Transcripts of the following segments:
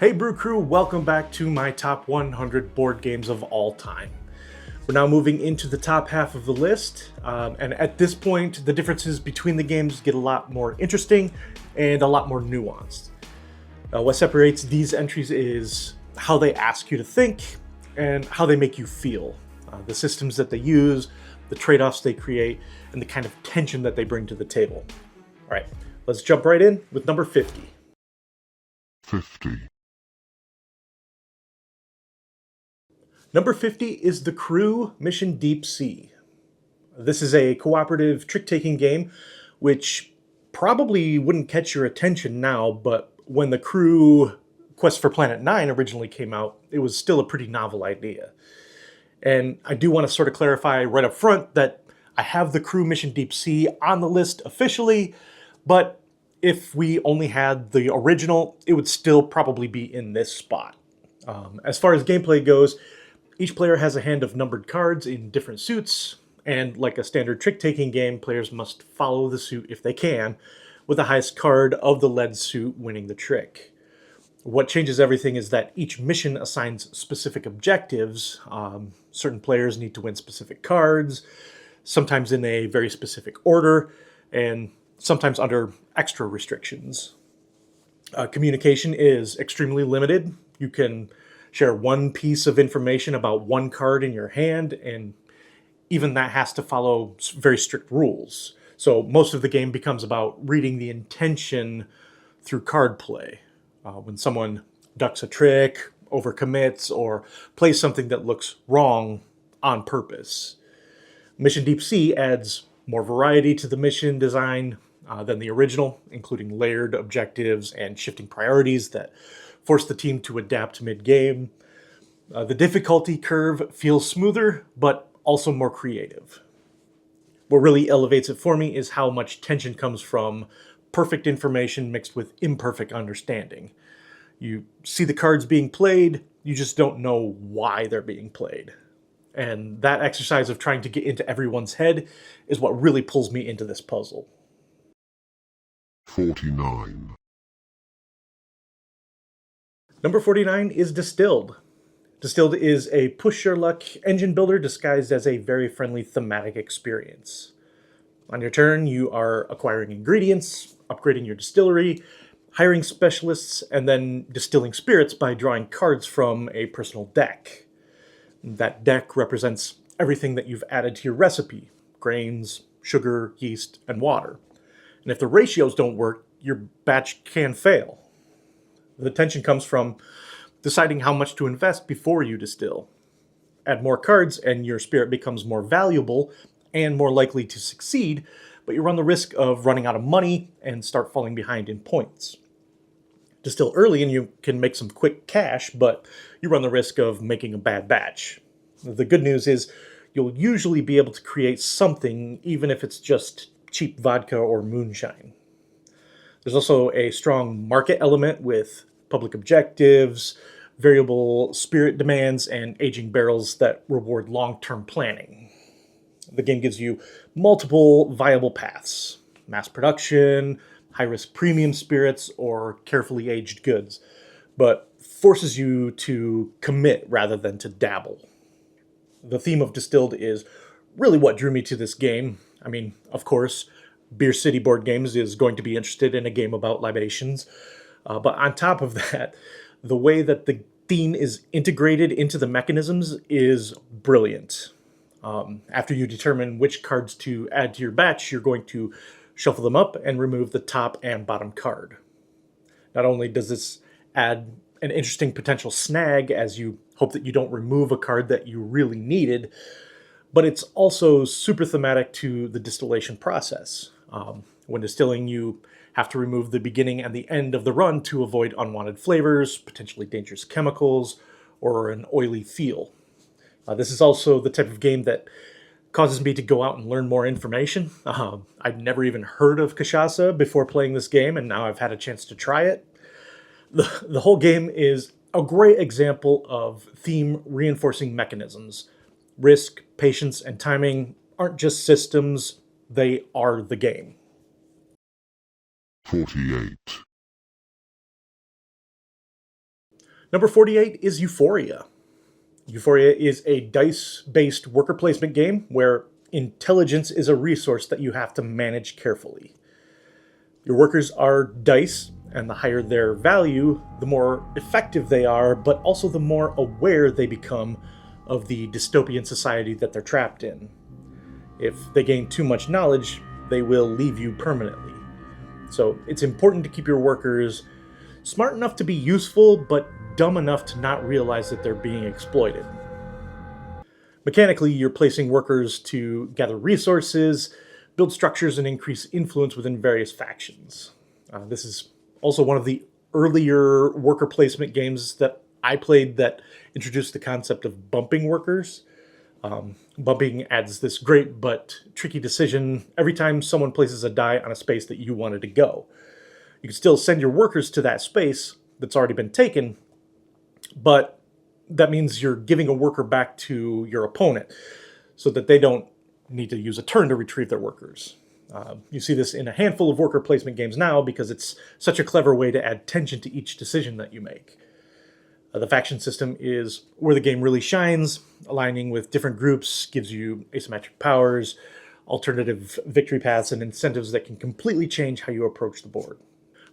Hey Brew Crew, welcome back to my top 100 board games of all time. We're now moving into the top half of the list, and at this point, the differences between the games get a lot more interesting and a lot more nuanced. What separates these entries is how they ask you to think and how they make you feel. The systems that they use, the trade-offs they create, and the kind of tension that they bring to the table. All right, let's jump right in with number 50. 50. Number 50 is The Crew Mission Deep Sea. This is a cooperative trick-taking game, which probably wouldn't catch your attention now, but when The Crew Quest for Planet 9 originally came out, it was still a pretty novel idea. And I do want to sort of clarify right up front that I have The Crew Mission Deep Sea on the list officially, but if we only had the original, it would still probably be in this spot. As far as gameplay goes, each player has a hand of numbered cards in different suits, and like a standard trick-taking game, players must follow the suit if they can, with the highest card of the led suit winning the trick. What changes everything is that each mission assigns specific objectives. Certain players need to win specific cards, sometimes in a very specific order, and sometimes under extra restrictions. Communication is extremely limited. You can share one piece of information about one card in your hand, and even that has to follow very strict rules. So most of the game becomes about reading the intention through card play. When someone ducks a trick, overcommits, or plays something that looks wrong on purpose. Mission Deep Sea adds more variety to the mission design than the original, including layered objectives and shifting priorities that force the team to adapt mid-game. The difficulty curve feels smoother, but also more creative. What really elevates it for me is how much tension comes from perfect information mixed with imperfect understanding. You see the cards being played, you just don't know why they're being played. And that exercise of trying to get into everyone's head is what really pulls me into this puzzle. 49. Number 49 is Distilled. Distilled is a push-your-luck engine builder disguised as a very friendly thematic experience. On your turn, you are acquiring ingredients, upgrading your distillery, hiring specialists, and then distilling spirits by drawing cards from a personal deck. That deck represents everything that you've added to your recipe: grains, sugar, yeast, and water. And if the ratios don't work, your batch can fail. The tension comes from deciding how much to invest before you distill. Add more cards and your spirit becomes more valuable and more likely to succeed, but you run the risk of running out of money and start falling behind in points. Distill early and you can make some quick cash, but you run the risk of making a bad batch. The good news is you'll usually be able to create something, even if it's just cheap vodka or moonshine. There's also a strong market element with public objectives, variable spirit demands, and aging barrels that reward long-term planning. The game gives you multiple viable paths: mass production, high-risk premium spirits, or carefully aged goods, but forces you to commit rather than to dabble. The theme of Distilled is really what drew me to this game. I mean, of course, Beer City Board Games is going to be interested in a game about libations, but on top of that, the way that the theme is integrated into the mechanisms is brilliant. After you determine which cards to add to your batch, you're going to shuffle them up and remove the top and bottom card. Not only does this add an interesting potential snag as you hope that you don't remove a card that you really needed, but it's also super thematic to the distillation process. When distilling, you have to remove the beginning and the end of the run to avoid unwanted flavors, potentially dangerous chemicals, or an oily feel. This is also the type of game that causes me to go out and learn more information. I'd never even heard of cachaça before playing this game, and now I've had a chance to try it. The whole game is a great example of theme reinforcing mechanisms. Risk, patience, and timing aren't just systems, they are the game. 48. Number 48 is Euphoria. Euphoria is a dice-based worker placement game where intelligence is a resource that you have to manage carefully. Your workers are dice, and the higher their value, the more effective they are, but also the more aware they become of the dystopian society that they're trapped in. If they gain too much knowledge, they will leave you permanently. So it's important to keep your workers smart enough to be useful, but dumb enough to not realize that they're being exploited. Mechanically, you're placing workers to gather resources, build structures, and increase influence within various factions. This is also one of the earlier worker placement games that I played that introduced the concept of bumping workers. Bumping adds this great but tricky decision every time someone places a die on a space that you wanted to go. You can still send your workers to that space that's already been taken, but that means you're giving a worker back to your opponent so that they don't need to use a turn to retrieve their workers. You see this in a handful of worker placement games now because it's such a clever way to add tension to each decision that you make. The faction system is where the game really shines. Aligning with different groups gives you asymmetric powers, alternative victory paths, and incentives that can completely change how you approach the board.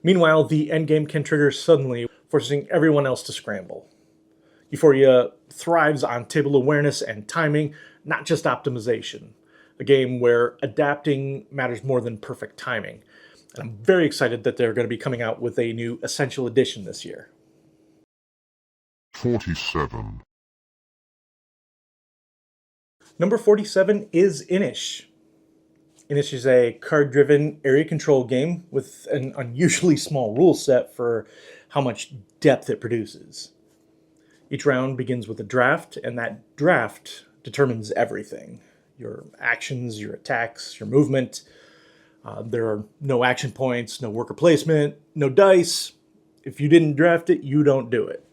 Meanwhile, the endgame can trigger suddenly, forcing everyone else to scramble. Euphoria thrives on table awareness and timing, not just optimization. A game where adapting matters more than perfect timing. And I'm very excited that they're going to be coming out with a new Essential Edition this year. 47. Number 47 is Inish. Inish is a card-driven area control game with an unusually small rule set for how much depth it produces. Each round begins with a draft, and that draft determines everything. Your actions, your attacks, your movement. There are no action points, no worker placement, no dice. If you didn't draft it, you don't do it.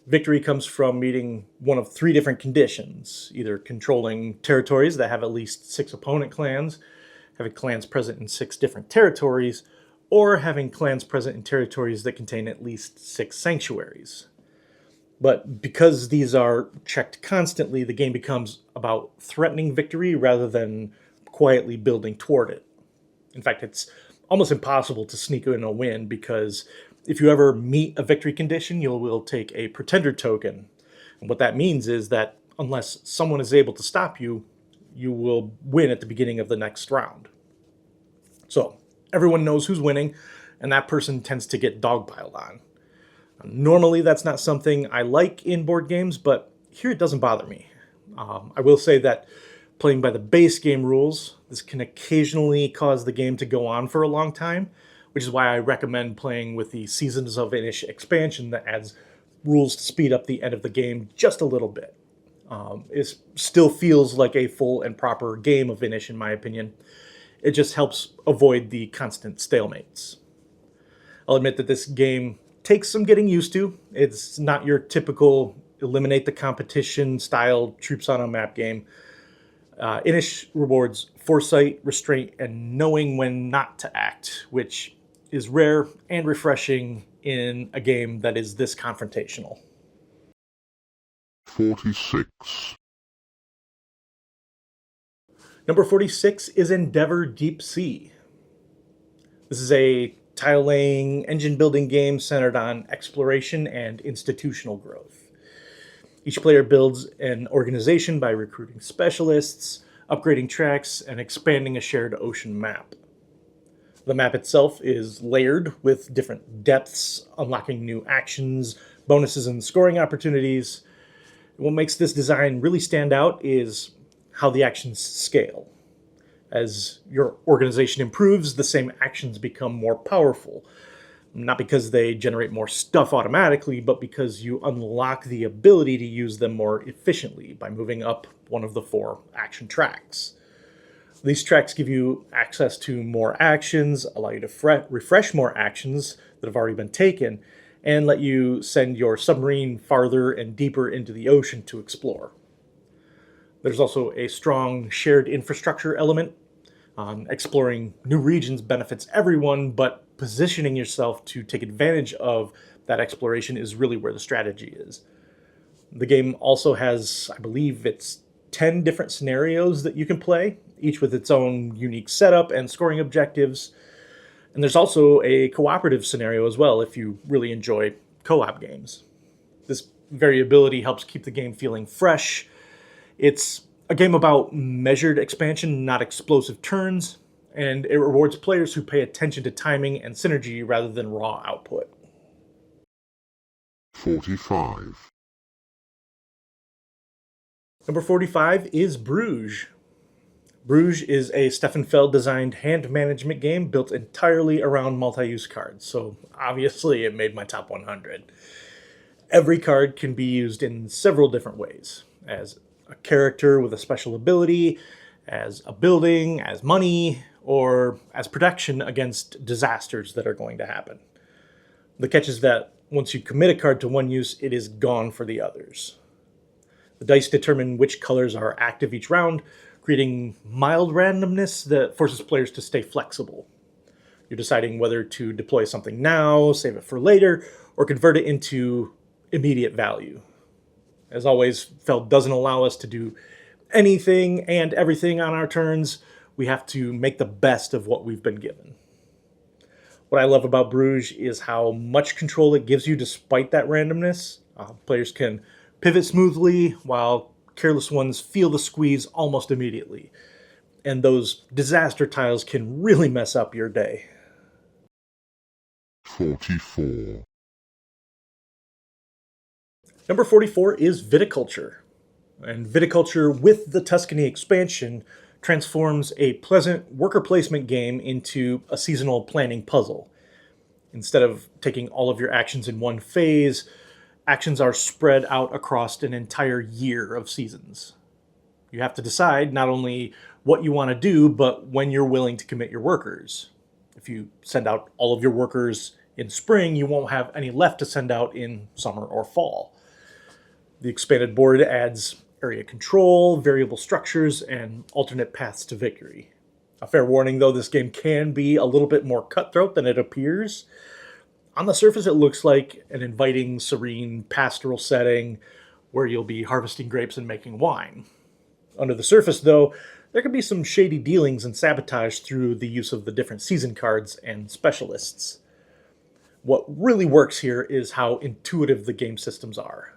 Victory comes from meeting one of three different conditions, either controlling territories that have at least 6 opponent clans, having clans present in 6 different territories, or having clans present in territories that contain at least 6 sanctuaries. But because these are checked constantly, the game becomes about threatening victory rather than quietly building toward it. In fact, it's almost impossible to sneak in a win because if you ever meet a victory condition, you will take a pretender token. And what that means is that unless someone is able to stop you, you will win at the beginning of the next round. So everyone knows who's winning, and that person tends to get dogpiled on. Normally, that's not something I like in board games, but here it doesn't bother me. I will say that playing by the base game rules, this can occasionally cause the game to go on for a long time, which is why I recommend playing with the Seasons of Inish expansion that adds rules to speed up the end of the game just a little bit. It still feels like a full and proper game of Inish, in my opinion. It just helps avoid the constant stalemates. I'll admit that this game takes some getting used to. It's not your typical eliminate the competition style troops on a map game. Inish rewards foresight, restraint, and knowing when not to act, which is rare and refreshing in a game that is this confrontational. 46. Number 46 is Endeavor Deep Sea. This is a tile-laying, engine-building game centered on exploration and institutional growth. Each player builds an organization by recruiting specialists, upgrading tracks, and expanding a shared ocean map. The map itself is layered with different depths, unlocking new actions, bonuses, and scoring opportunities. What makes this design really stand out is how the actions scale. As your organization improves, the same actions become more powerful. Not because they generate more stuff automatically, but because you unlock the ability to use them more efficiently by moving up one of the 4 action tracks. These tracks give you access to more actions, allow you to refresh more actions that have already been taken, and let you send your submarine farther and deeper into the ocean to explore. There's also a strong shared infrastructure element. Exploring new regions benefits everyone, but positioning yourself to take advantage of That exploration is really where the strategy is. The game also has, I believe it's 10 different scenarios that you can play, each with its own unique setup and scoring objectives. And there's also a cooperative scenario as well if you really enjoy co-op games. This variability helps keep the game feeling fresh. It's a game about measured expansion, not explosive turns, and it rewards players who pay attention to timing and synergy rather than raw output. 45. Number 45 is Bruges. Bruges is a Stefan Feld-designed hand management game built entirely around multi-use cards, so obviously it made my top 100. Every card can be used in several different ways, as a character with a special ability, as a building, as money, or as protection against disasters that are going to happen. The catch is that once you commit a card to one use, it is gone for the others. The dice determine which colors are active each round, creating mild randomness that forces players to stay flexible. You're deciding whether to deploy something now, save it for later, or convert it into immediate value. As always, Feld doesn't allow us to do anything and everything on our turns. We have to make the best of what we've been given. What I love about Bruges is how much control it gives you despite that randomness. Players can pivot smoothly, while careless ones feel the squeeze almost immediately. And those disaster tiles can really mess up your day. 44. Number 44 is Viticulture. And Viticulture, with the Tuscany expansion, transforms a pleasant worker placement game into a seasonal planning puzzle. Instead of taking all of your actions in one phase, actions are spread out across an entire year of seasons. You have to decide not only what you want to do, but when you're willing to commit your workers. If you send out all of your workers in spring, you won't have any left to send out in summer or fall. The expanded board adds area control, variable structures, and alternate paths to victory. A fair warning, though, this game can be a little bit more cutthroat than it appears. On the surface, it looks like an inviting, serene, pastoral setting where you'll be harvesting grapes and making wine. Under the surface, though, there can be some shady dealings and sabotage through the use of the different season cards and specialists. What really works here is how intuitive the game systems are.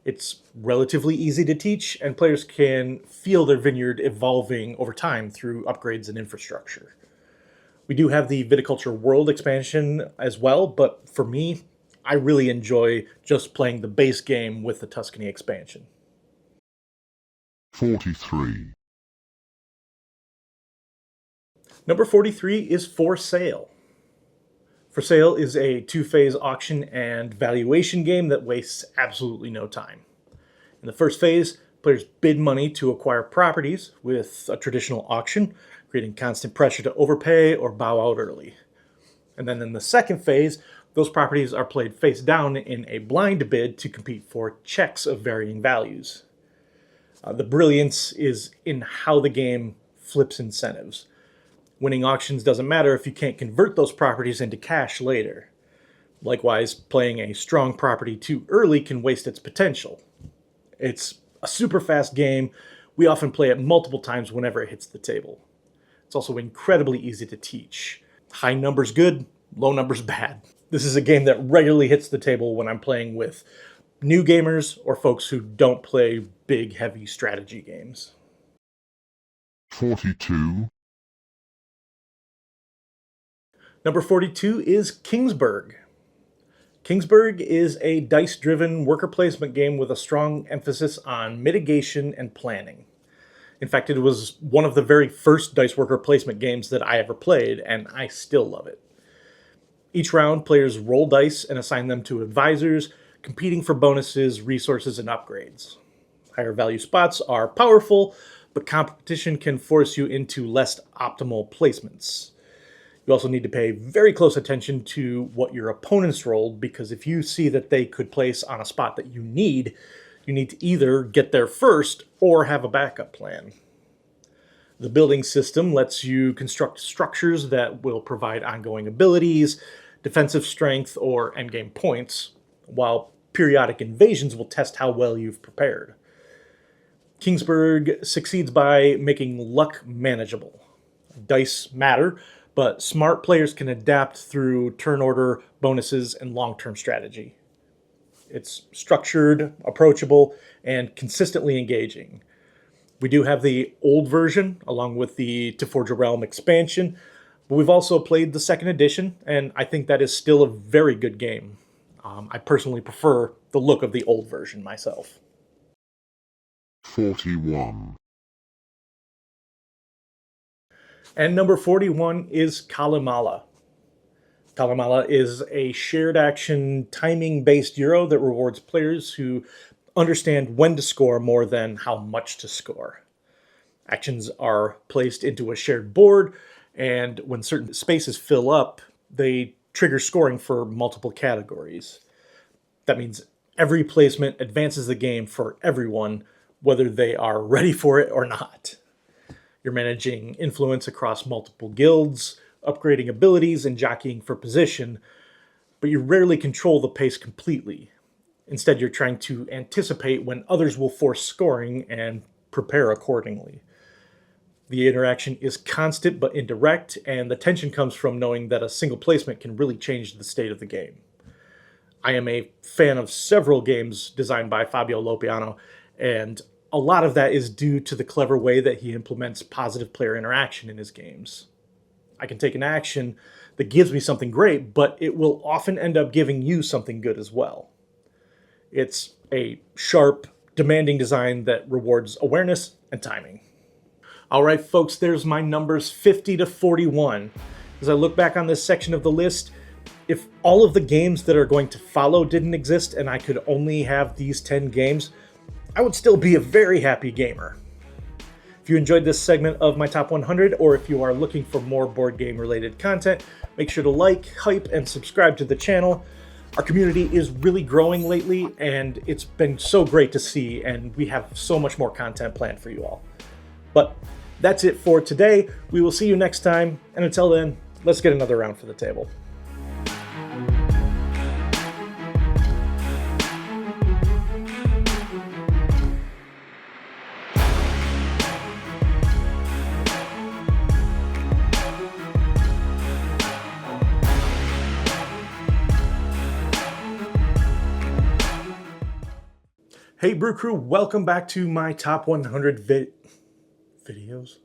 It's relatively easy to teach, and players can feel their vineyard evolving over time through upgrades and infrastructure. We do have the Viticulture World expansion as well, but for me, I really enjoy just playing the base game with the Tuscany expansion. 43. Number 43 is For Sale. For Sale is a two-phase auction and valuation game that wastes absolutely no time. In the first phase, players bid money to acquire properties with a traditional auction, creating constant pressure to overpay or bow out early. And then in the second phase, those properties are played face down in a blind bid to compete for checks of varying values. The brilliance is in how the game flips incentives. Winning auctions doesn't matter if you can't convert those properties into cash later. Likewise, playing a strong property too early can waste its potential. It's a super fast game. We often play it multiple times whenever it hits the table. It's also incredibly easy to teach. High numbers good, low numbers bad. This is a game that regularly hits the table when I'm playing with new gamers or folks who don't play big, heavy strategy games. 42. Number 42 is Kingsburg. Kingsburg is a dice-driven worker placement game with a strong emphasis on mitigation and planning. In fact, it was one of the very first dice worker placement games that I ever played, and I still love it. Each round, players roll dice and assign them to advisors, competing for bonuses, resources, and upgrades. Higher value spots are powerful, but competition can force you into less optimal placements. You also need to pay very close attention to what your opponents rolled, because if you see that they could place on a spot that you need to either get there first or have a backup plan. The building system lets you construct structures that will provide ongoing abilities, defensive strength or endgame points, while periodic invasions will test how well you've prepared. Kingsburg succeeds by making luck manageable. Dice matter, but smart players can adapt through turn order, bonuses, and long-term strategy. It's structured, approachable, and consistently engaging. We do have the old version, along with the To Forge a Realm expansion, but we've also played the second edition, and I think that is still a very good game. I personally prefer the look of the old version myself. 41. And number 41 is Calimala. Calimala is a shared action timing-based Euro that rewards players who understand when to score more than how much to score. Actions are placed into a shared board, and when certain spaces fill up, they trigger scoring for multiple categories. That means every placement advances the game for everyone, whether they are ready for it or not. You're managing influence across multiple guilds, upgrading abilities, and jockeying for position, but you rarely control the pace completely. Instead, you're trying to anticipate when others will force scoring and prepare accordingly. The interaction is constant but indirect, and the tension comes from knowing that a single placement can really change the state of the game. I am a fan of several games designed by Fabio Lopiano, and a lot of that is due to the clever way that he implements positive player interaction in his games. I can take an action that gives me something great, but it will often end up giving you something good as well. It's a sharp, demanding design that rewards awareness and timing. All right, folks, there's my numbers 50 to 41. As I look back on this section of the list, if all of the games that are going to follow didn't exist and I could only have these 10 games, I would still be a very happy gamer. If you enjoyed this segment of my Top 100, or if you are looking for more board game related content, make sure to like, hype, and subscribe to the channel. Our community is really growing lately, and it's been so great to see, and we have so much more content planned for you all. But that's it for today. We will see you next time, and until then, let's get another round for the table. Hey Brew Crew, welcome back to my Top 100 videos.